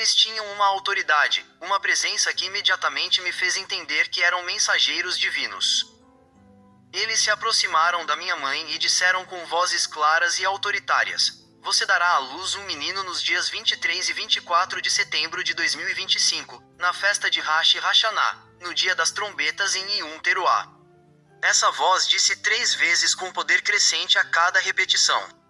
Eles tinham uma autoridade, uma presença que imediatamente me fez entender que eram mensageiros divinos. Eles se aproximaram da minha mãe e disseram com vozes claras e autoritárias: "Você dará à luz um menino nos dias 23 e 24 de setembro de 2025, na festa de Rosh Hashanah, no dia das trombetas em Yom Teruah." Essa voz disse 3 vezes com poder crescente a cada repetição.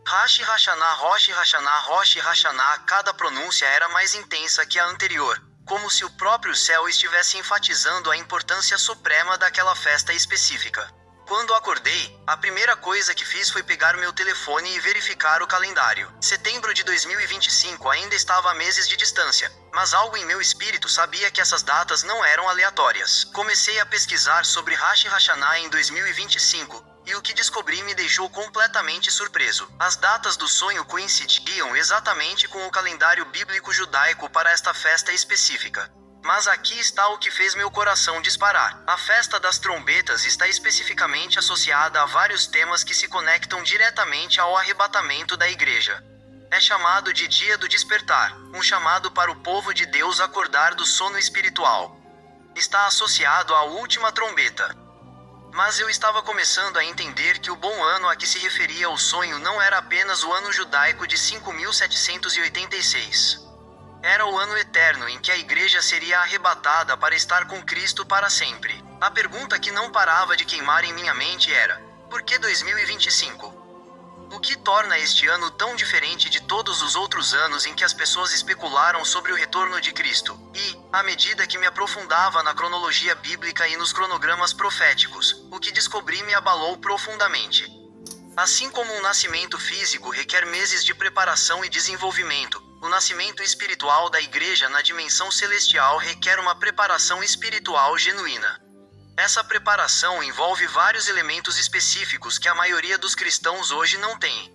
Rosh Hashanah, Rosh Hashanah, Rosh Hashanah. Cada pronúncia era mais intensa que a anterior, como se o próprio céu estivesse enfatizando a importância suprema daquela festa específica. Quando acordei, a primeira coisa que fiz foi pegar meu telefone e verificar o calendário. Setembro de 2025 ainda estava a meses de distância, mas algo em meu espírito sabia que essas datas não eram aleatórias. Comecei a pesquisar sobre Rosh Hashanah em 2025, e o que descobri me deixou completamente surpreso. As datas do sonho coincidiam exatamente com o calendário bíblico judaico para esta festa específica. Mas aqui está o que fez meu coração disparar. A festa das trombetas está especificamente associada a vários temas que se conectam diretamente ao arrebatamento da igreja. É chamado de Dia do Despertar, um chamado para o povo de Deus acordar do sono espiritual. Está associado à última trombeta. Mas eu estava começando a entender que o bom ano a que se referia o sonho não era apenas o ano judaico de 5786. Era o ano eterno em que a igreja seria arrebatada para estar com Cristo para sempre. A pergunta que não parava de queimar em minha mente era: por que 2025? O que torna este ano tão diferente de todos os outros anos em que as pessoas especularam sobre o retorno de Cristo? E, à medida que me aprofundava na cronologia bíblica e nos cronogramas proféticos, o que descobri me abalou profundamente. Assim como um nascimento físico requer meses de preparação e desenvolvimento, o nascimento espiritual da igreja na dimensão celestial requer uma preparação espiritual genuína. Essa preparação envolve vários elementos específicos que a maioria dos cristãos hoje não tem.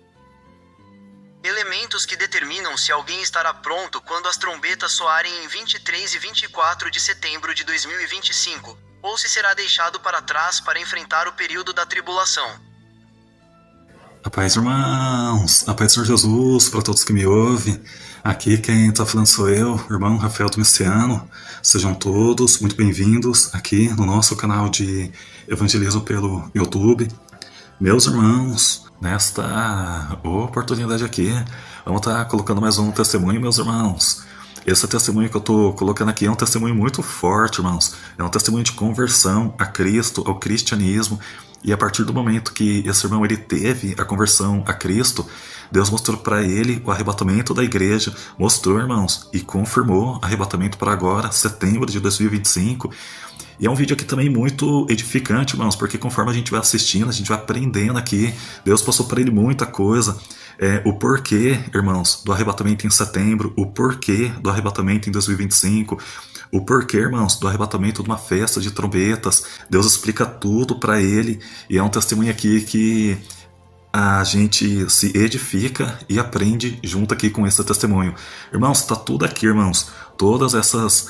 Elementos que determinam se alguém estará pronto quando as trombetas soarem em 23 e 24 de setembro de 2025, ou se será deixado para trás para enfrentar o período da tribulação. A paz, irmãos, a paz do Senhor Jesus, para todos que me ouvem. Aqui quem está falando sou eu, irmão Rafael Domiciano. Sejam todos muito bem-vindos aqui no nosso canal de evangelismo pelo YouTube. Meus irmãos, nesta oportunidade aqui, vamos estar colocando mais um testemunho, meus irmãos. Esse testemunho que eu estou colocando aqui é um testemunho muito forte, irmãos. É um testemunho de conversão a Cristo, ao cristianismo. E a partir do momento que esse irmão ele teve a conversão a Cristo, Deus mostrou para ele o arrebatamento da igreja, mostrou, irmãos, e confirmou arrebatamento para agora, setembro de 2025. E é um vídeo aqui também muito edificante, irmãos, porque conforme a gente vai assistindo, a gente vai aprendendo aqui. Deus passou para ele muita coisa. O porquê, irmãos, do arrebatamento em setembro, o porquê do arrebatamento em 2025, o porquê, irmãos, do arrebatamento de uma festa de trombetas. Deus explica tudo para ele, e é um testemunho aqui que a gente se edifica e aprende junto aqui com esse testemunho. Irmãos, está tudo aqui, irmãos. Todas essas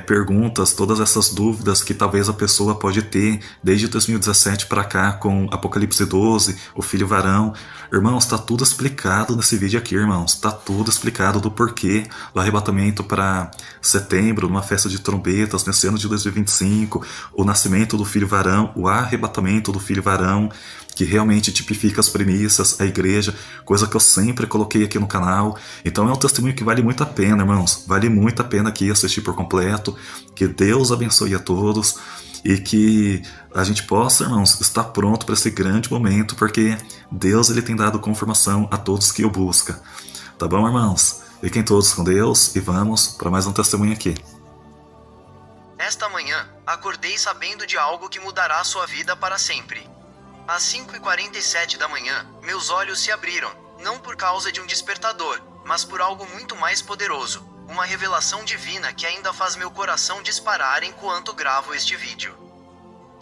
perguntas, todas essas dúvidas que talvez a pessoa pode ter desde 2017 para cá com Apocalipse 12, o filho varão. Irmãos, está tudo explicado nesse vídeo aqui, irmãos. Está tudo explicado do porquê do arrebatamento para setembro, numa festa de trombetas, nesse ano de 2025, o nascimento do filho varão, o arrebatamento do filho varão, que realmente tipifica as premissas, a igreja, coisa que eu sempre coloquei aqui no canal. Então é um testemunho que vale muito a pena, irmãos. Vale muito a pena aqui assistir por completo. Que Deus abençoe a todos e que a gente possa, irmãos, estar pronto para esse grande momento, porque Deus ele tem dado confirmação a todos que o buscam. Tá bom, irmãos? Fiquem todos com Deus e vamos para mais um testemunho aqui. Esta manhã, acordei sabendo de algo que mudará a sua vida para sempre. Às 5h47 da manhã, meus olhos se abriram, não por causa de um despertador, mas por algo muito mais poderoso, uma revelação divina que ainda faz meu coração disparar enquanto gravo este vídeo.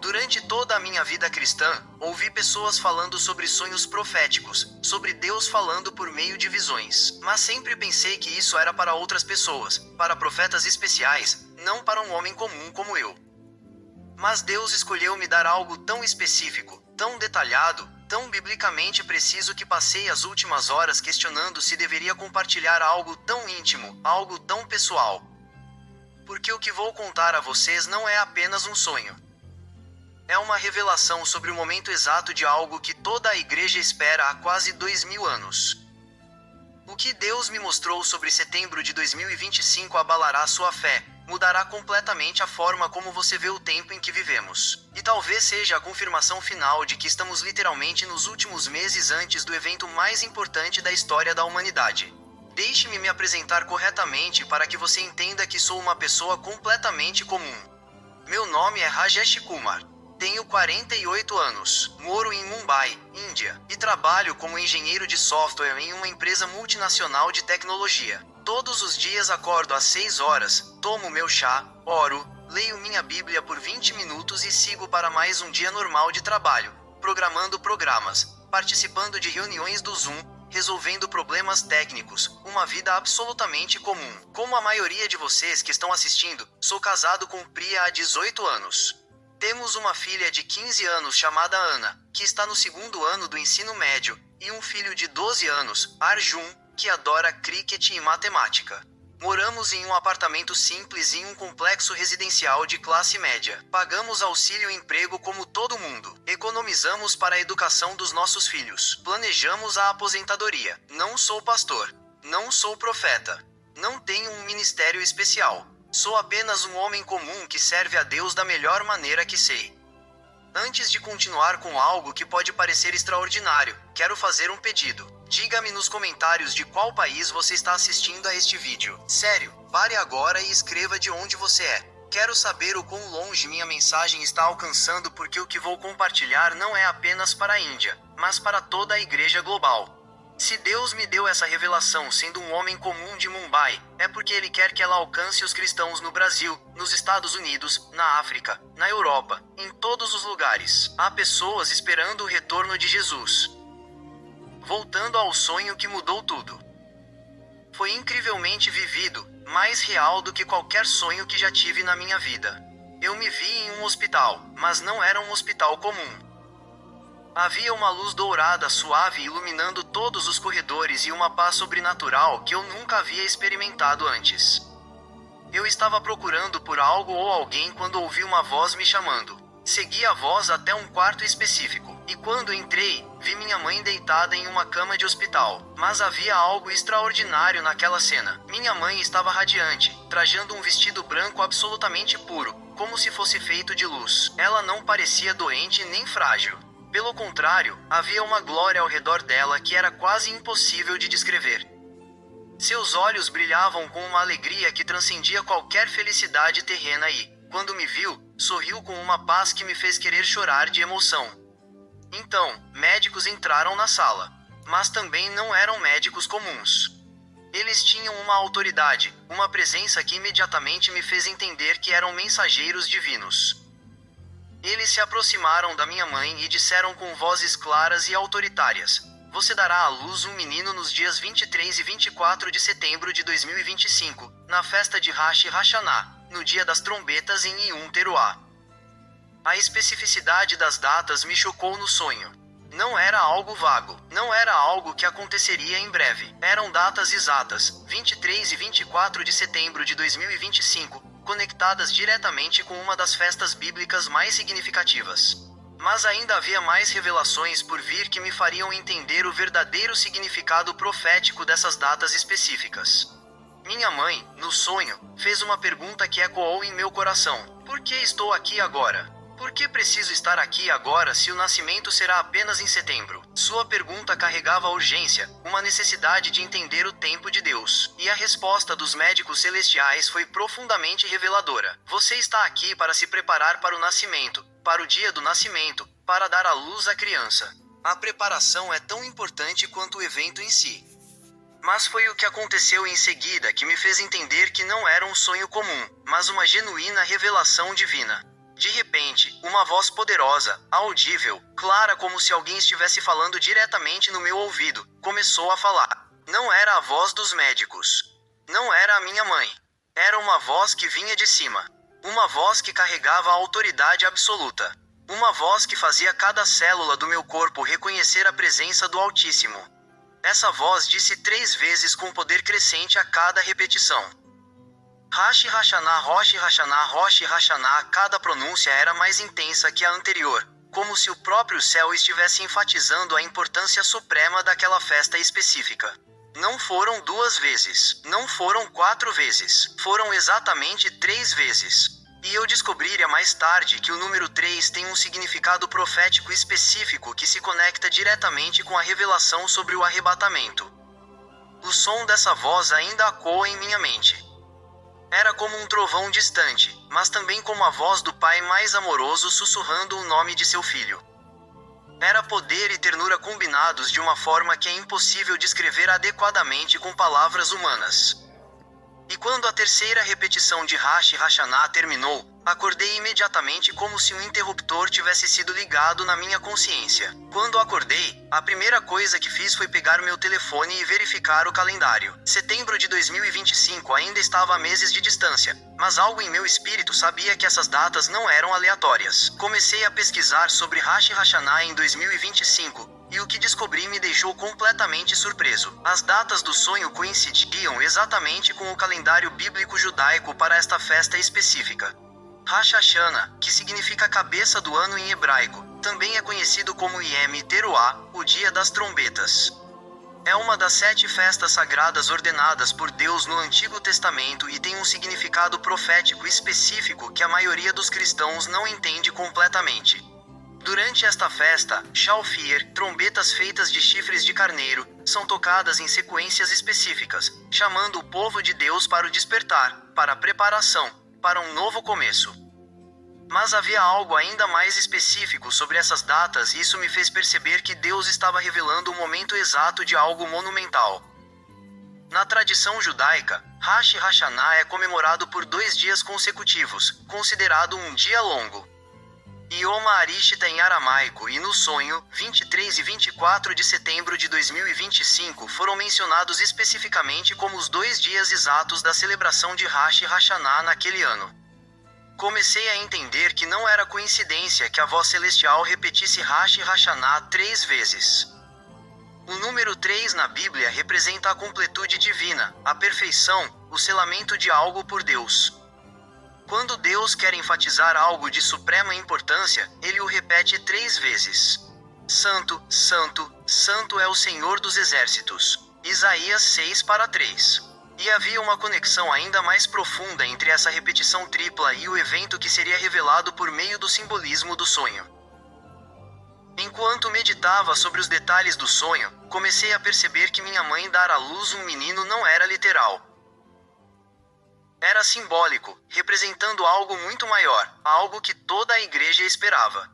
Durante toda a minha vida cristã, ouvi pessoas falando sobre sonhos proféticos, sobre Deus falando por meio de visões, mas sempre pensei que isso era para outras pessoas, para profetas especiais, não para um homem comum como eu. Mas Deus escolheu me dar algo tão específico, tão detalhado, tão biblicamente preciso que passei as últimas horas questionando se deveria compartilhar algo tão íntimo, algo tão pessoal. Porque o que vou contar a vocês não é apenas um sonho. É uma revelação sobre o momento exato de algo que toda a igreja espera há quase 2000 anos. O que Deus me mostrou sobre setembro de 2025 abalará sua fé, mudará completamente a forma como você vê o tempo em que vivemos. E talvez seja a confirmação final de que estamos literalmente nos últimos meses antes do evento mais importante da história da humanidade. Deixe-me me apresentar corretamente para que você entenda que sou uma pessoa completamente comum. Meu nome é Rajesh Kumar. Tenho 48 anos, moro em Mumbai, Índia, e trabalho como engenheiro de software em uma empresa multinacional de tecnologia. Todos os dias acordo às 6 horas, tomo meu chá, oro, leio minha Bíblia por 20 minutos e sigo para mais um dia normal de trabalho, programando programas, participando de reuniões do Zoom, resolvendo problemas técnicos, uma vida absolutamente comum. Como a maioria de vocês que estão assistindo, sou casado com Priya há 18 anos. Temos uma filha de 15 anos chamada Ana, que está no segundo ano do ensino médio, e um filho de 12 anos, Arjun, que adora cricket e matemática. Moramos em um apartamento simples em um complexo residencial de classe média. Pagamos auxílio-emprego como todo mundo. Economizamos para a educação dos nossos filhos. Planejamos a aposentadoria. Não sou pastor. Não sou profeta. Não tenho um ministério especial. Sou apenas um homem comum que serve a Deus da melhor maneira que sei. Antes de continuar com algo que pode parecer extraordinário, quero fazer um pedido. Diga-me nos comentários de qual país você está assistindo a este vídeo. Sério, pare agora e escreva de onde você é. Quero saber o quão longe minha mensagem está alcançando, porque o que vou compartilhar não é apenas para a Índia, mas para toda a igreja global. Se Deus me deu essa revelação sendo um homem comum de Mumbai, é porque Ele quer que ela alcance os cristãos no Brasil, nos Estados Unidos, na África, na Europa, em todos os lugares. Há pessoas esperando o retorno de Jesus. Voltando ao sonho que mudou tudo. Foi incrivelmente vivido, mais real do que qualquer sonho que já tive na minha vida. Eu me vi em um hospital, mas não era um hospital comum. Havia uma luz dourada suave iluminando todos os corredores e uma paz sobrenatural que eu nunca havia experimentado antes. Eu estava procurando por algo ou alguém quando ouvi uma voz me chamando. Segui a voz até um quarto específico, e quando entrei, vi minha mãe deitada em uma cama de hospital. Mas havia algo extraordinário naquela cena. Minha mãe estava radiante, trajando um vestido branco absolutamente puro, como se fosse feito de luz. Ela não parecia doente nem frágil. Pelo contrário, havia uma glória ao redor dela que era quase impossível de descrever. Seus olhos brilhavam com uma alegria que transcendia qualquer felicidade terrena e, quando me viu, sorriu com uma paz que me fez querer chorar de emoção. Então, médicos entraram na sala. Mas também não eram médicos comuns. Eles tinham uma autoridade, uma presença que imediatamente me fez entender que eram mensageiros divinos. Eles se aproximaram da minha mãe e disseram com vozes claras e autoritárias: "Você dará à luz um menino nos dias 23 e 24 de setembro de 2025, na festa de Rosh Hashanah, no dia das trombetas em Yom Teruah." A especificidade das datas me chocou no sonho. Não era algo vago, não era algo que aconteceria em breve. Eram datas exatas, 23 e 24 de setembro de 2025, conectadas diretamente com uma das festas bíblicas mais significativas. Mas ainda havia mais revelações por vir que me fariam entender o verdadeiro significado profético dessas datas específicas. Minha mãe, no sonho, fez uma pergunta que ecoou em meu coração: "Por que estou aqui agora? Por que preciso estar aqui agora se o nascimento será apenas em setembro?" Sua pergunta carregava urgência, uma necessidade de entender o tempo de Deus. E a resposta dos médicos celestiais foi profundamente reveladora. Você está aqui para se preparar para o nascimento, para o dia do nascimento, para dar à luz à criança. A preparação é tão importante quanto o evento em si. Mas foi o que aconteceu em seguida que me fez entender que não era um sonho comum, mas uma genuína revelação divina. De repente, uma voz poderosa, audível, clara como se alguém estivesse falando diretamente no meu ouvido, começou a falar. Não era a voz dos médicos. Não era a minha mãe. Era uma voz que vinha de cima. Uma voz que carregava a autoridade absoluta. Uma voz que fazia cada célula do meu corpo reconhecer a presença do Altíssimo. Essa voz disse 3 vezes com poder crescente a cada repetição. Rashi Hashanah, Roshi Hashanah, Roshi Hashanah. Cada pronúncia era mais intensa que a anterior, como se o próprio céu estivesse enfatizando a importância suprema daquela festa específica. Não foram 2 vezes, não foram 4 vezes, foram exatamente 3 vezes. E eu descobriria mais tarde que o número 3 tem um significado profético específico que se conecta diretamente com a revelação sobre o arrebatamento. O som dessa voz ainda ecoa em minha mente. Era como um trovão distante, mas também como a voz do pai mais amoroso sussurrando o nome de seu filho. Era poder e ternura combinados de uma forma que é impossível descrever adequadamente com palavras humanas. E quando a terceira repetição de Rashi Hashanah terminou, acordei imediatamente como se um interruptor tivesse sido ligado na minha consciência. Quando acordei, a primeira coisa que fiz foi pegar o meu telefone e verificar o calendário. Setembro de 2025 ainda estava a meses de distância, mas algo em meu espírito sabia que essas datas não eram aleatórias. Comecei a pesquisar sobre Rashi Hashanah em 2025. E o que descobri me deixou completamente surpreso. As datas do sonho coincidiam exatamente com o calendário bíblico judaico para esta festa específica. Rosh Hashanah, que significa cabeça do ano em hebraico, também é conhecido como Yom Teruah, o Dia das Trombetas. É uma das 7 festas sagradas ordenadas por Deus no Antigo Testamento e tem um significado profético específico que a maioria dos cristãos não entende completamente. Durante esta festa, shofar, trombetas feitas de chifres de carneiro, são tocadas em sequências específicas, chamando o povo de Deus para o despertar, para a preparação, para um novo começo. Mas havia algo ainda mais específico sobre essas datas e isso me fez perceber que Deus estava revelando o momento exato de algo monumental. Na tradição judaica, Rosh Hashanah é comemorado por 2 dias consecutivos, considerado um dia longo. Yom HaArishta em aramaico e no sonho, 23 e 24 de setembro de 2025 foram mencionados especificamente como os 2 dias exatos da celebração de Rosh Hashanah naquele ano. Comecei a entender que não era coincidência que a voz celestial repetisse Rosh Hashanah 3 vezes. O número 3 na Bíblia representa a completude divina, a perfeição, o selamento de algo por Deus. Quando Deus quer enfatizar algo de suprema importância, ele o repete 3 vezes. Santo, Santo, Santo é o Senhor dos Exércitos. Isaías 6:3. E havia uma conexão ainda mais profunda entre essa repetição tripla e o evento que seria revelado por meio do simbolismo do sonho. Enquanto meditava sobre os detalhes do sonho, comecei a perceber que minha mãe dar à luz um menino não era literal. Era simbólico, representando algo muito maior, algo que toda a igreja esperava.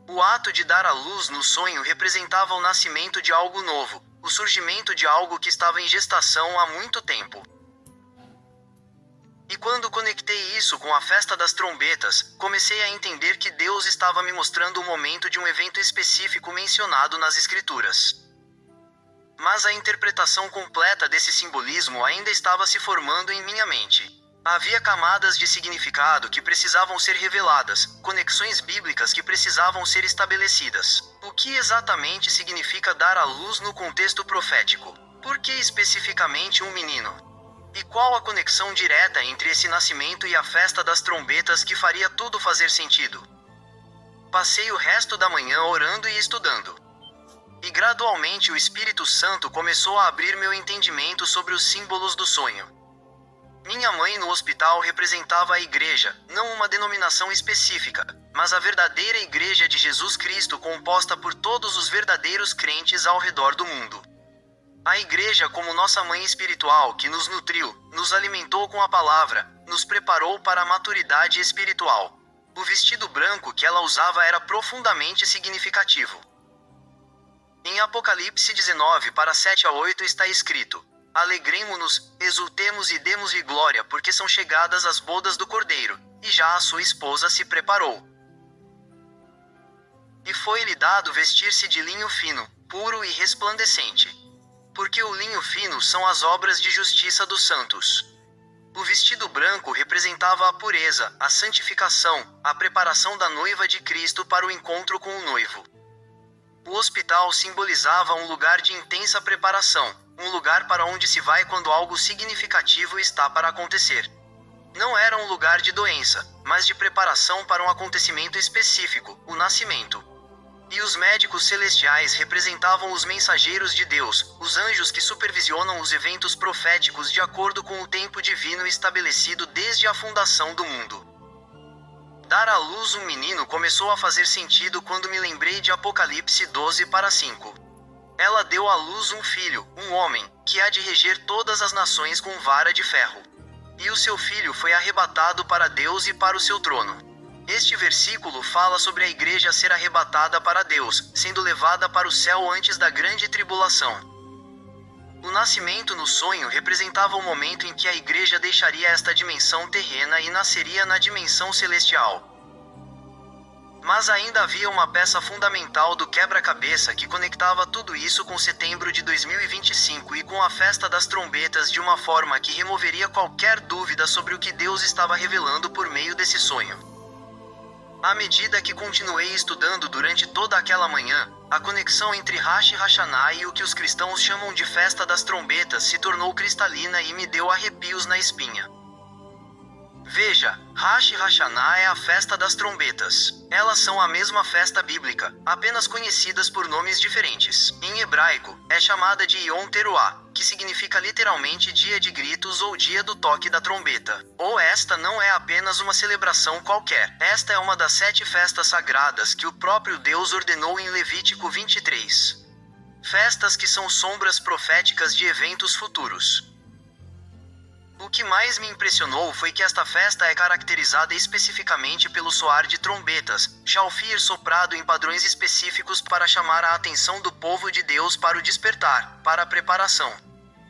O ato de dar à luz no sonho representava o nascimento de algo novo, o surgimento de algo que estava em gestação há muito tempo. E quando conectei isso com a festa das trombetas, comecei a entender que Deus estava me mostrando o momento de um evento específico mencionado nas Escrituras. Mas a interpretação completa desse simbolismo ainda estava se formando em minha mente. Havia camadas de significado que precisavam ser reveladas, conexões bíblicas que precisavam ser estabelecidas. O que exatamente significa dar à luz no contexto profético? Por que especificamente um menino? E qual a conexão direta entre esse nascimento e a festa das trombetas que faria tudo fazer sentido? Passei o resto da manhã orando e estudando. E gradualmente o Espírito Santo começou a abrir meu entendimento sobre os símbolos do sonho. Minha mãe no hospital representava a igreja, não uma denominação específica, mas a verdadeira igreja de Jesus Cristo composta por todos os verdadeiros crentes ao redor do mundo. A igreja como nossa mãe espiritual que nos nutriu, nos alimentou com a palavra, nos preparou para a maturidade espiritual. O vestido branco que ela usava era profundamente significativo. Em Apocalipse 19:7-8 está escrito: Alegremo-nos, exultemos e demos-lhe glória porque são chegadas as bodas do Cordeiro, e já a sua esposa se preparou. E foi-lhe dado vestir-se de linho fino, puro e resplandecente. Porque o linho fino são as obras de justiça dos santos. O vestido branco representava a pureza, a santificação, a preparação da noiva de Cristo para o encontro com o noivo. O hospital simbolizava um lugar de intensa preparação, um lugar para onde se vai quando algo significativo está para acontecer. Não era um lugar de doença, mas de preparação para um acontecimento específico, o nascimento. E os médicos celestiais representavam os mensageiros de Deus, os anjos que supervisionam os eventos proféticos de acordo com o tempo divino estabelecido desde a fundação do mundo. Dar à luz um menino começou a fazer sentido quando me lembrei de Apocalipse 12:5. Ela deu à luz um filho, um homem, que há de reger todas as nações com vara de ferro. E o seu filho foi arrebatado para Deus e para o seu trono. Este versículo fala sobre a igreja ser arrebatada para Deus, sendo levada para o céu antes da grande tribulação. O nascimento no sonho representava o momento em que a igreja deixaria esta dimensão terrena e nasceria na dimensão celestial. Mas ainda havia uma peça fundamental do quebra-cabeça que conectava tudo isso com setembro de 2025 e com a festa das trombetas de uma forma que removeria qualquer dúvida sobre o que Deus estava revelando por meio desse sonho. À medida que continuei estudando durante toda aquela manhã, a conexão entre Rosh Hashanah e o que os cristãos chamam de Festa das Trombetas se tornou cristalina e me deu arrepios na espinha. Veja, Rosh Hashanah é a Festa das Trombetas. Elas são a mesma festa bíblica, apenas conhecidas por nomes diferentes. Em hebraico, é chamada de Yom Teruah, que significa literalmente Dia de Gritos ou Dia do Toque da Trombeta. Ou esta não é apenas uma celebração qualquer. Esta é uma das 7 festas sagradas que o próprio Deus ordenou em Levítico 23. Festas que são sombras proféticas de eventos futuros. O que mais me impressionou foi que esta festa é caracterizada especificamente pelo soar de trombetas, shofar soprado em padrões específicos para chamar a atenção do povo de Deus para o despertar, para a preparação.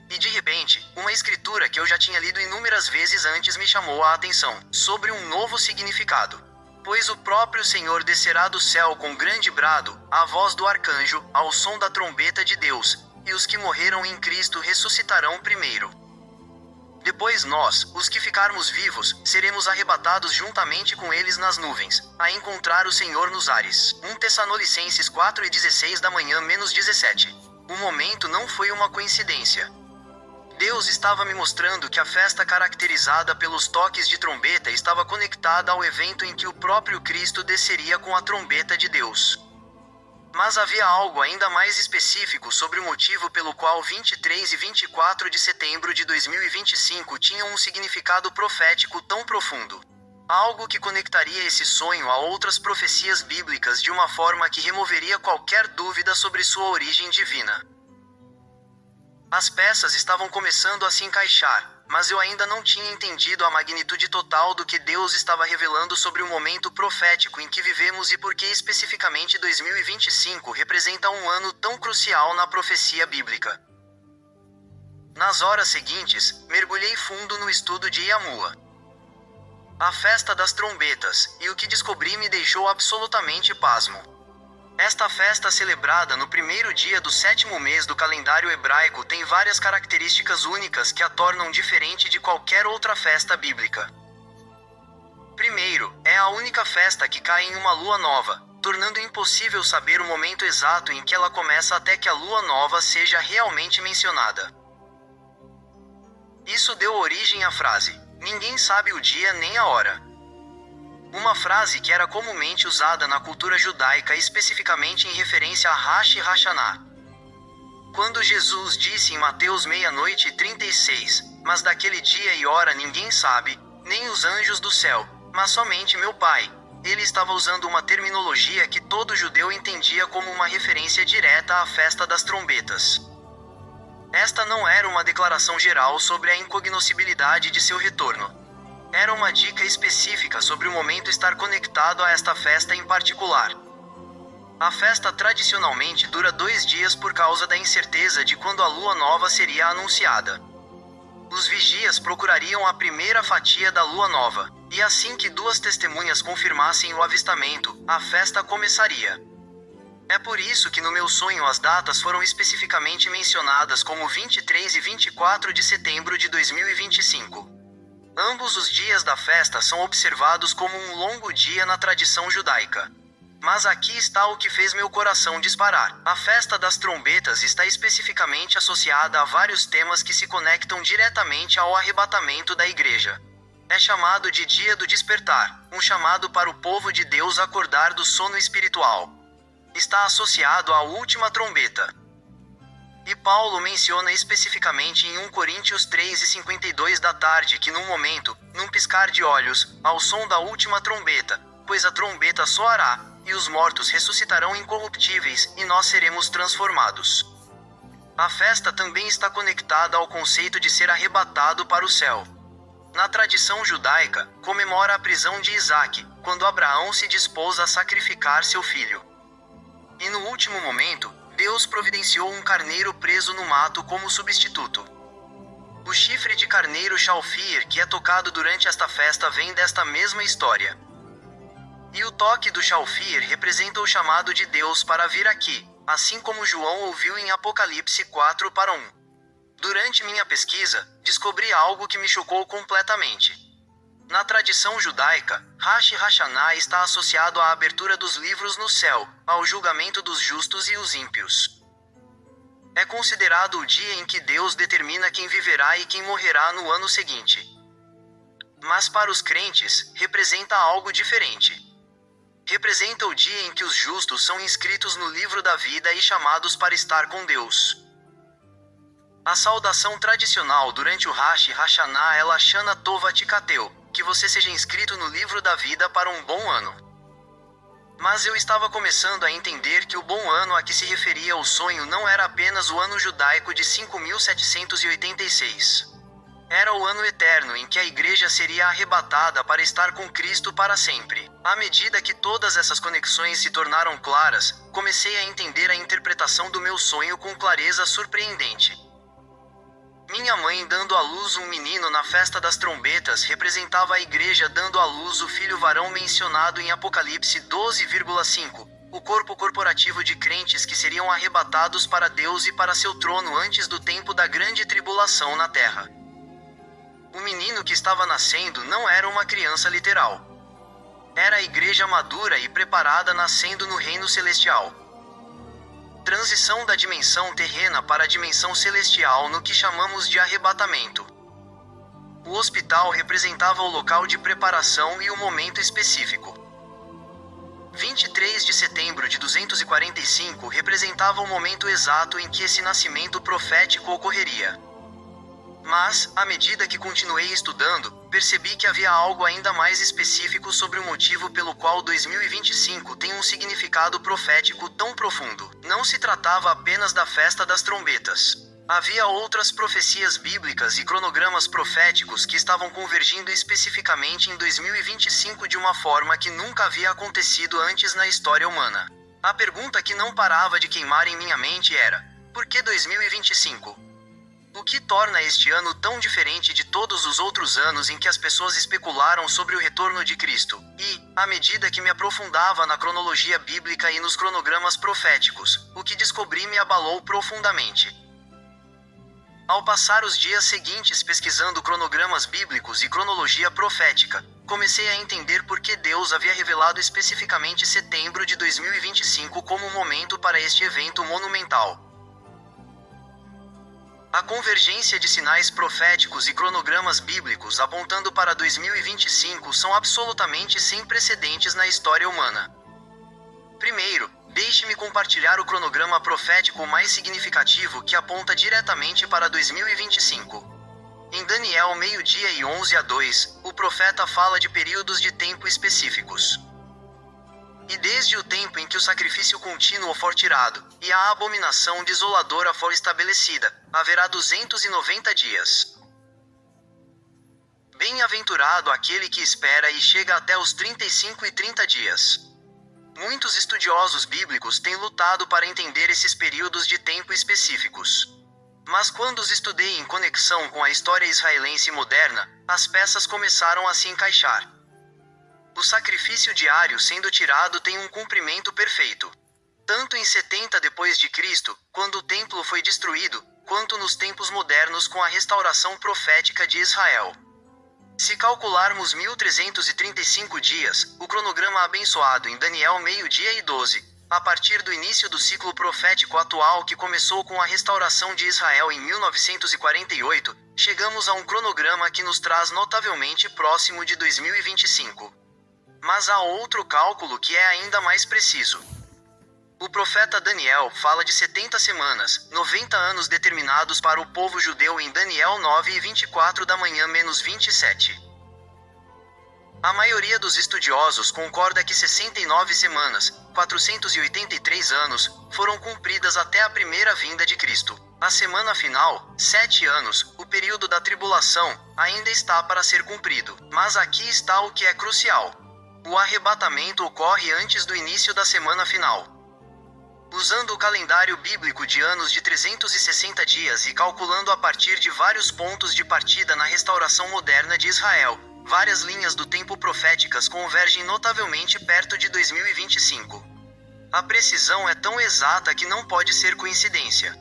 E de repente, uma escritura que eu já tinha lido inúmeras vezes antes me chamou a atenção, sobre um novo significado. Pois o próprio Senhor descerá do céu com grande brado, a voz do arcanjo, ao som da trombeta de Deus, e os que morreram em Cristo ressuscitarão primeiro. Depois nós, os que ficarmos vivos, seremos arrebatados juntamente com eles nas nuvens, a encontrar o Senhor nos ares. 1 Tessalonicenses 4:16 da manhã -17. O momento não foi uma coincidência. Deus estava me mostrando que a festa caracterizada pelos toques de trombeta estava conectada ao evento em que o próprio Cristo desceria com a trombeta de Deus. Mas havia algo ainda mais específico sobre o motivo pelo qual 23 e 24 de setembro de 2025 tinham um significado profético tão profundo. Algo que conectaria esse sonho a outras profecias bíblicas de uma forma que removeria qualquer dúvida sobre sua origem divina. As peças estavam começando a se encaixar, mas eu ainda não tinha entendido a magnitude total do que Deus estava revelando sobre o momento profético em que vivemos e por que especificamente 2025 representa um ano tão crucial na profecia bíblica. Nas horas seguintes, mergulhei fundo no estudo de Iamua, a festa das trombetas, e o que descobri me deixou absolutamente pasmo. Esta festa celebrada no primeiro dia do 7º mês do calendário hebraico tem várias características únicas que a tornam diferente de qualquer outra festa bíblica. Primeiro, é a única festa que cai em uma lua nova, tornando impossível saber o momento exato em que ela começa até que a lua nova seja realmente mencionada. Isso deu origem à frase, "Ninguém sabe o dia nem a hora". Uma frase que era comumente usada na cultura judaica especificamente em referência a Rosh Hashanah. Quando Jesus disse em Mateus 00:36, "Mas daquele dia e hora ninguém sabe, nem os anjos do céu, mas somente meu Pai", ele estava usando uma terminologia que todo judeu entendia como uma referência direta à festa das trombetas. Esta não era uma declaração geral sobre a incognoscibilidade de seu retorno. Era uma dica específica sobre o momento estar conectado a esta festa em particular. A festa tradicionalmente dura 2 dias por causa da incerteza de quando a lua nova seria anunciada. Os vigias procurariam a primeira fatia da lua nova, e assim que 2 testemunhas confirmassem o avistamento, a festa começaria. É por isso que no meu sonho as datas foram especificamente mencionadas como 23 e 24 de setembro de 2025. Ambos os dias da festa são observados como um longo dia na tradição judaica. Mas aqui está o que fez meu coração disparar. A festa das trombetas está especificamente associada a vários temas que se conectam diretamente ao arrebatamento da igreja. É chamado de Dia do Despertar, um chamado para o povo de Deus acordar do sono espiritual. Está associado à última trombeta. E Paulo menciona especificamente em 1 Coríntios 3:52 da tarde que num momento, num piscar de olhos, ao som da última trombeta, pois a trombeta soará, e os mortos ressuscitarão incorruptíveis, e nós seremos transformados. A festa também está conectada ao conceito de ser arrebatado para o céu. Na tradição judaica, comemora a prisão de Isaque, quando Abraão se dispôs a sacrificar seu filho. E no último momento, Deus providenciou um carneiro preso no mato como substituto. O chifre de carneiro Shalfir que é tocado durante esta festa vem desta mesma história. E o toque do Shalfir representa o chamado de Deus para vir aqui, assim como João ouviu em Apocalipse 4:1. Durante minha pesquisa, descobri algo que me chocou completamente. Na tradição judaica, Rosh Hashanah está associado à abertura dos livros no céu, ao julgamento dos justos e os ímpios. É considerado o dia em que Deus determina quem viverá e quem morrerá no ano seguinte. Mas para os crentes, representa algo diferente. Representa o dia em que os justos são inscritos no livro da vida e chamados para estar com Deus. A saudação tradicional durante o Rosh Hashanah é Lashana Tova Tikateu, que você seja inscrito no livro da vida para um bom ano. Mas eu estava começando a entender que o bom ano a que se referia o sonho não era apenas o ano judaico de 5.786. Era o ano eterno em que a igreja seria arrebatada para estar com Cristo para sempre. À medida que todas essas conexões se tornaram claras, comecei a entender a interpretação do meu sonho com clareza surpreendente. Minha mãe dando à luz um menino na festa das trombetas representava a igreja dando à luz o filho varão mencionado em Apocalipse 12:5, o corpo corporativo de crentes que seriam arrebatados para Deus e para seu trono antes do tempo da grande tribulação na terra. O menino que estava nascendo não era uma criança literal. Era a igreja madura e preparada nascendo no reino celestial. Transição da dimensão terrena para a dimensão celestial no que chamamos de arrebatamento. O hospital representava o local de preparação e o momento específico. 23 de setembro de 245 representava o momento exato em que esse nascimento profético ocorreria. Mas, à medida que continuei estudando, percebi que havia algo ainda mais específico sobre o motivo pelo qual 2025 tem um significado profético tão profundo. Não se tratava apenas da festa das trombetas. Havia outras profecias bíblicas e cronogramas proféticos que estavam convergindo especificamente em 2025 de uma forma que nunca havia acontecido antes na história humana. A pergunta que não parava de queimar em minha mente era: por que 2025? O que torna este ano tão diferente de todos os outros anos em que as pessoas especularam sobre o retorno de Cristo? E, à medida que me aprofundava na cronologia bíblica e nos cronogramas proféticos, o que descobri me abalou profundamente. Ao passar os dias seguintes pesquisando cronogramas bíblicos e cronologia profética, comecei a entender por que Deus havia revelado especificamente setembro de 2025 como um momento para este evento monumental. A convergência de sinais proféticos e cronogramas bíblicos apontando para 2025 são absolutamente sem precedentes na história humana. Primeiro, deixe-me compartilhar o cronograma profético mais significativo que aponta diretamente para 2025. Em Daniel 12:11-2, o profeta fala de períodos de tempo específicos. E desde o tempo em que o sacrifício contínuo for tirado, e a abominação desoladora for estabelecida, haverá 290 dias. Bem-aventurado aquele que espera e chega até os 35 e 30 dias. Muitos estudiosos bíblicos têm lutado para entender esses períodos de tempo específicos. Mas quando os estudei em conexão com a história israelense moderna, as peças começaram a se encaixar. O sacrifício diário sendo tirado tem um cumprimento perfeito. Tanto em 70 d.C., quando o templo foi destruído, quanto nos tempos modernos com a restauração profética de Israel. Se calcularmos 1335 dias, o cronograma abençoado em Daniel meio-dia e 12, a partir do início do ciclo profético atual que começou com a restauração de Israel em 1948, chegamos a um cronograma que nos traz notavelmente próximo de 2025. Mas há outro cálculo que é ainda mais preciso. O profeta Daniel fala de 70 semanas, 90 anos determinados para o povo judeu em Daniel 9:24 da manhã menos 27. A maioria dos estudiosos concorda que 69 semanas, 483 anos, foram cumpridas até a primeira vinda de Cristo. A semana final, 7 anos, o período da tribulação, ainda está para ser cumprido. Mas aqui está o que é crucial. O arrebatamento ocorre antes do início da semana final. Usando o calendário bíblico de anos de 360 dias e calculando a partir de vários pontos de partida na restauração moderna de Israel, várias linhas do tempo proféticas convergem notavelmente perto de 2025. A precisão é tão exata que não pode ser coincidência.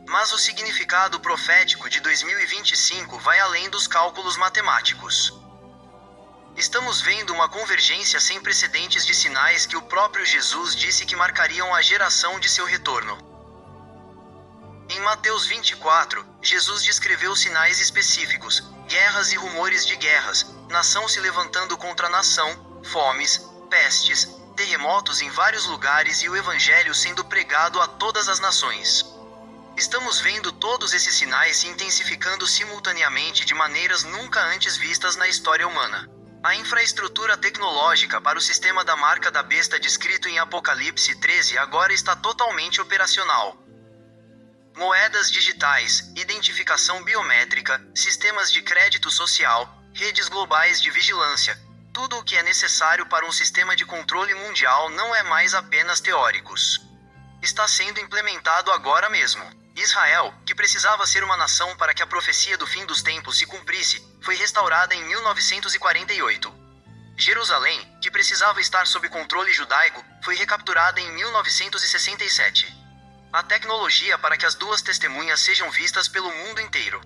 Mas o significado profético de 2025 vai além dos cálculos matemáticos. Estamos vendo uma convergência sem precedentes de sinais que o próprio Jesus disse que marcariam a geração de seu retorno. Em Mateus 24, Jesus descreveu sinais específicos, guerras e rumores de guerras, nação se levantando contra nação, fomes, pestes, terremotos em vários lugares e o evangelho sendo pregado a todas as nações. Estamos vendo todos esses sinais se intensificando simultaneamente de maneiras nunca antes vistas na história humana. A infraestrutura tecnológica para o sistema da marca da besta descrito em Apocalipse 13 agora está totalmente operacional. Moedas digitais, identificação biométrica, sistemas de crédito social, redes globais de vigilância, tudo o que é necessário para um sistema de controle mundial não é mais apenas teóricos. Está sendo implementado agora mesmo. Israel, que precisava ser uma nação para que a profecia do fim dos tempos se cumprisse, foi restaurada em 1948. Jerusalém, que precisava estar sob controle judaico, foi recapturada em 1967. A tecnologia para que as duas testemunhas sejam vistas pelo mundo inteiro.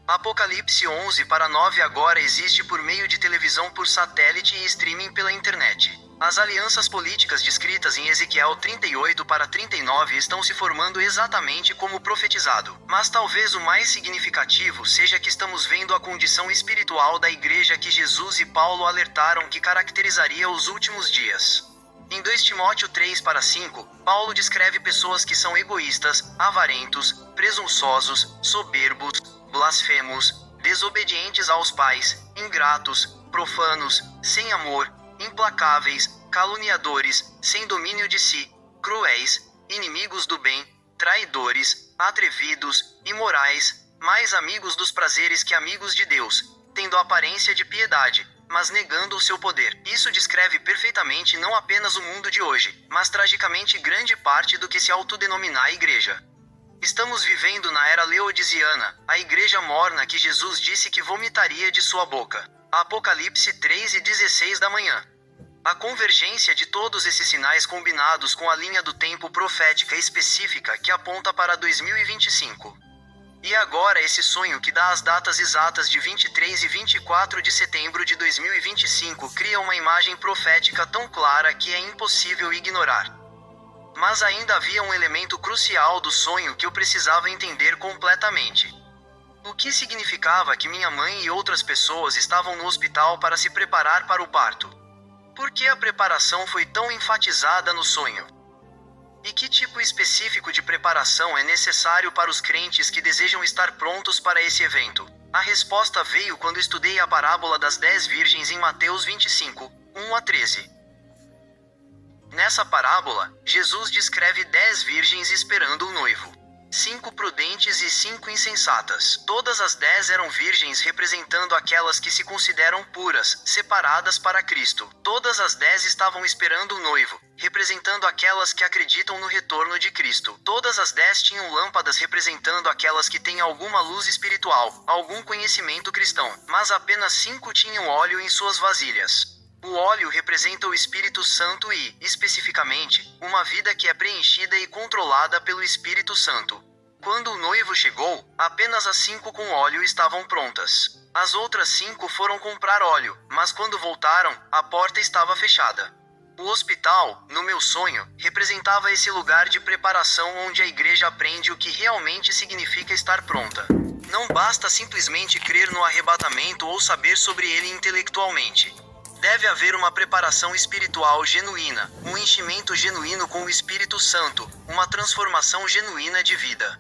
Apocalipse 11:9 agora existe por meio de televisão por satélite e streaming pela internet. As alianças políticas descritas em Ezequiel 38:39 estão se formando exatamente como profetizado. Mas talvez o mais significativo seja que estamos vendo a condição espiritual da igreja que Jesus e Paulo alertaram que caracterizaria os últimos dias. Em 2 Timóteo 3:5, Paulo descreve pessoas que são egoístas, avarentos, presunçosos, soberbos, blasfemos, desobedientes aos pais, ingratos, profanos, sem amor, implacáveis, caluniadores, sem domínio de si, cruéis, inimigos do bem, traidores, atrevidos, imorais, mais amigos dos prazeres que amigos de Deus, tendo aparência de piedade, mas negando o seu poder. Isso descreve perfeitamente não apenas o mundo de hoje, mas tragicamente grande parte do que se autodenomina igreja. Estamos vivendo na era laodiziana, a igreja morna que Jesus disse que vomitaria de sua boca. Apocalipse 3:16 da manhã. A convergência de todos esses sinais combinados com a linha do tempo profética específica que aponta para 2025. E agora esse sonho que dá as datas exatas de 23 e 24 de setembro de 2025 cria uma imagem profética tão clara que é impossível ignorar. Mas ainda havia um elemento crucial do sonho que eu precisava entender completamente. O que significava que minha mãe e outras pessoas estavam no hospital para se preparar para o parto? Por que a preparação foi tão enfatizada no sonho? E que tipo específico de preparação é necessário para os crentes que desejam estar prontos para esse evento? A resposta veio quando estudei a parábola das 10 virgens em Mateus 25:1-13. Nessa parábola, Jesus descreve 10 virgens esperando o noivo. 5 prudentes e 5 insensatas. Todas as 10 eram virgens representando aquelas que se consideram puras, separadas para Cristo. Todas as 10 estavam esperando o noivo, representando aquelas que acreditam no retorno de Cristo. Todas as 10 tinham lâmpadas representando aquelas que têm alguma luz espiritual, algum conhecimento cristão, mas apenas 5 tinham óleo em suas vasilhas. O óleo representa o Espírito Santo e, especificamente, uma vida que é preenchida e controlada pelo Espírito Santo. Quando o noivo chegou, apenas as 5 com óleo estavam prontas. As outras 5 foram comprar óleo, mas quando voltaram, a porta estava fechada. O hospital, no meu sonho, representava esse lugar de preparação onde a igreja aprende o que realmente significa estar pronta. Não basta simplesmente crer no arrebatamento ou saber sobre ele intelectualmente. Deve haver uma preparação espiritual genuína, um enchimento genuíno com o Espírito Santo, uma transformação genuína de vida.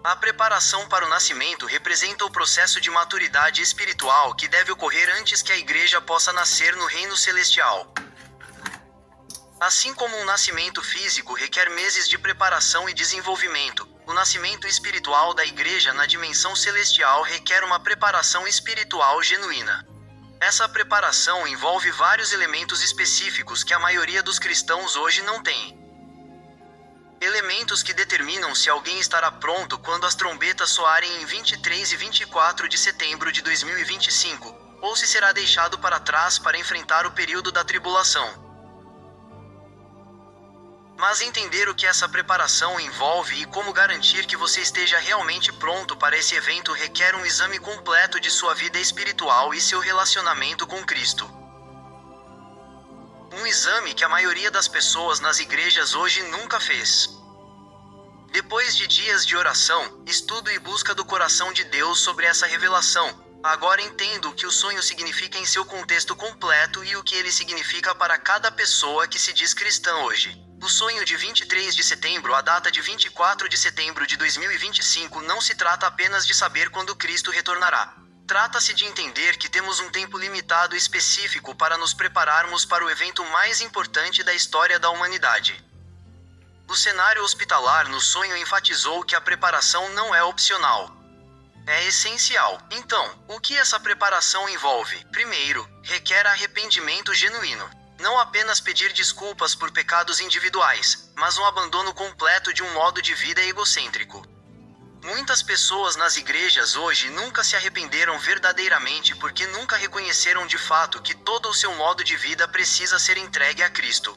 A preparação para o nascimento representa o processo de maturidade espiritual que deve ocorrer antes que a igreja possa nascer no reino celestial. Assim como um nascimento físico requer meses de preparação e desenvolvimento, o nascimento espiritual da igreja na dimensão celestial requer uma preparação espiritual genuína. Essa preparação envolve vários elementos específicos que a maioria dos cristãos hoje não tem. Elementos que determinam se alguém estará pronto quando as trombetas soarem em 23 e 24 de setembro de 2025, ou se será deixado para trás para enfrentar o período da tribulação. Mas entender o que essa preparação envolve e como garantir que você esteja realmente pronto para esse evento requer um exame completo de sua vida espiritual e seu relacionamento com Cristo. Um exame que a maioria das pessoas nas igrejas hoje nunca fez. Depois de dias de oração, estudo e busca do coração de Deus sobre essa revelação, agora entendo o que o sonho significa em seu contexto completo e o que ele significa para cada pessoa que se diz cristã hoje. O sonho de 23 de setembro à data de 24 de setembro de 2025 não se trata apenas de saber quando Cristo retornará. Trata-se de entender que temos um tempo limitado específico para nos prepararmos para o evento mais importante da história da humanidade. O cenário hospitalar no sonho enfatizou que a preparação não é opcional. É essencial. Então, o que essa preparação envolve? Primeiro, requer arrependimento genuíno. Não apenas pedir desculpas por pecados individuais, mas um abandono completo de um modo de vida egocêntrico. Muitas pessoas nas igrejas hoje nunca se arrependeram verdadeiramente porque nunca reconheceram de fato que todo o seu modo de vida precisa ser entregue a Cristo.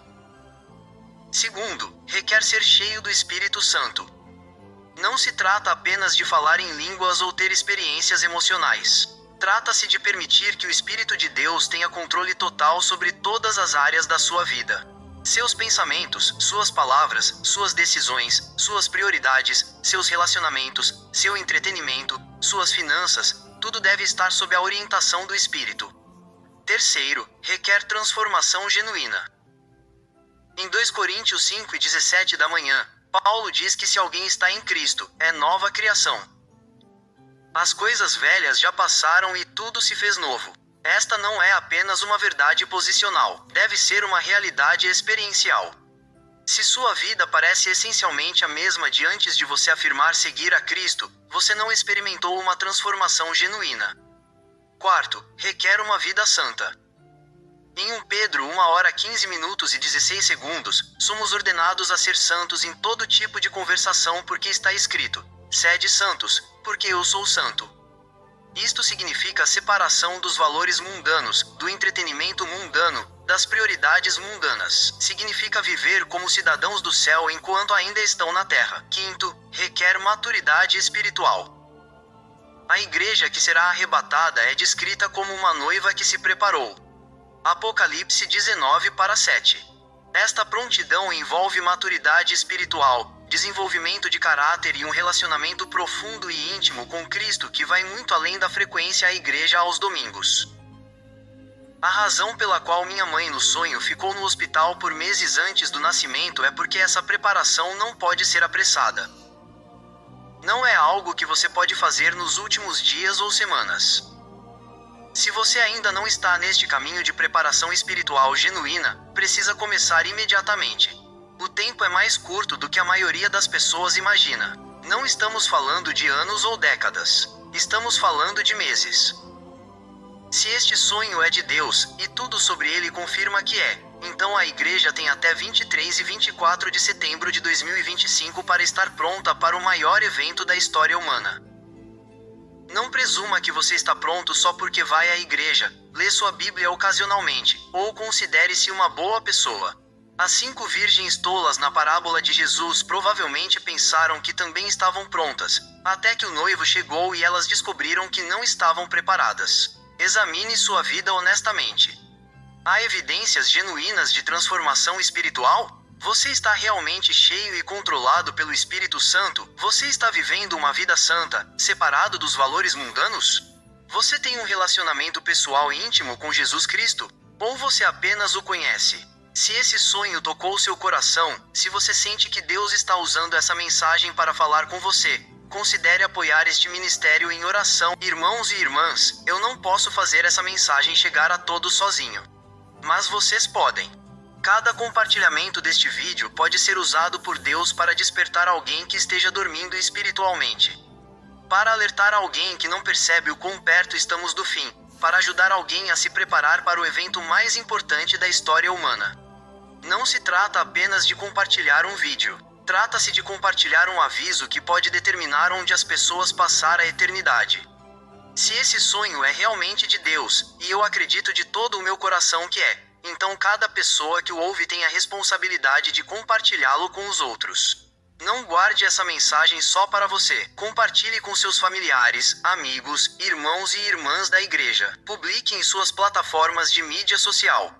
Segundo, requer ser cheio do Espírito Santo. Não se trata apenas de falar em línguas ou ter experiências emocionais. Trata-se de permitir que o Espírito de Deus tenha controle total sobre todas as áreas da sua vida. Seus pensamentos, suas palavras, suas decisões, suas prioridades, seus relacionamentos, seu entretenimento, suas finanças, tudo deve estar sob a orientação do Espírito. Terceiro, requer transformação genuína. Em 2 Coríntios 5:17 da manhã, Paulo diz que se alguém está em Cristo, é nova criação. As coisas velhas já passaram e tudo se fez novo. Esta não é apenas uma verdade posicional, deve ser uma realidade experiencial. Se sua vida parece essencialmente a mesma de antes de você afirmar seguir a Cristo, você não experimentou uma transformação genuína. Quarto, requer uma vida santa. Em 1 Pedro 1h15:16, somos ordenados a ser santos em todo tipo de conversação porque está escrito: sede santos, porque eu sou santo. Isto significa a separação dos valores mundanos, do entretenimento mundano, das prioridades mundanas. Significa viver como cidadãos do céu enquanto ainda estão na terra. Quinto, requer maturidade espiritual. A igreja que será arrebatada é descrita como uma noiva que se preparou. Apocalipse 19:7. Esta prontidão envolve maturidade espiritual, desenvolvimento de caráter e um relacionamento profundo e íntimo com Cristo que vai muito além da frequência à igreja aos domingos. A razão pela qual minha mãe no sonho ficou no hospital por meses antes do nascimento é porque essa preparação não pode ser apressada. Não é algo que você pode fazer nos últimos dias ou semanas. Se você ainda não está neste caminho de preparação espiritual genuína, precisa começar imediatamente. O tempo é mais curto do que a maioria das pessoas imagina. Não estamos falando de anos ou décadas. Estamos falando de meses. Se este sonho é de Deus, e tudo sobre ele confirma que é, então a igreja tem até 23 e 24 de setembro de 2025 para estar pronta para o maior evento da história humana. Não presuma que você está pronto só porque vai à igreja, lê sua Bíblia ocasionalmente, ou considere-se uma boa pessoa. As 5 virgens tolas na parábola de Jesus provavelmente pensaram que também estavam prontas, até que o noivo chegou e elas descobriram que não estavam preparadas. Examine sua vida honestamente. Há evidências genuínas de transformação espiritual? Você está realmente cheio e controlado pelo Espírito Santo? Você está vivendo uma vida santa, separado dos valores mundanos? Você tem um relacionamento pessoal e íntimo com Jesus Cristo? Ou você apenas o conhece? Se esse sonho tocou seu coração, se você sente que Deus está usando essa mensagem para falar com você, considere apoiar este ministério em oração. Irmãos e irmãs, eu não posso fazer essa mensagem chegar a todos sozinho. Mas vocês podem. Cada compartilhamento deste vídeo pode ser usado por Deus para despertar alguém que esteja dormindo espiritualmente. Para alertar alguém que não percebe o quão perto estamos do fim. Para ajudar alguém a se preparar para o evento mais importante da história humana. Não se trata apenas de compartilhar um vídeo. Trata-se de compartilhar um aviso que pode determinar onde as pessoas passar a eternidade. Se esse sonho é realmente de Deus, e eu acredito de todo o meu coração que é, então cada pessoa que o ouve tem a responsabilidade de compartilhá-lo com os outros. Não guarde essa mensagem só para você. Compartilhe com seus familiares, amigos, irmãos e irmãs da igreja. Publique em suas plataformas de mídia social.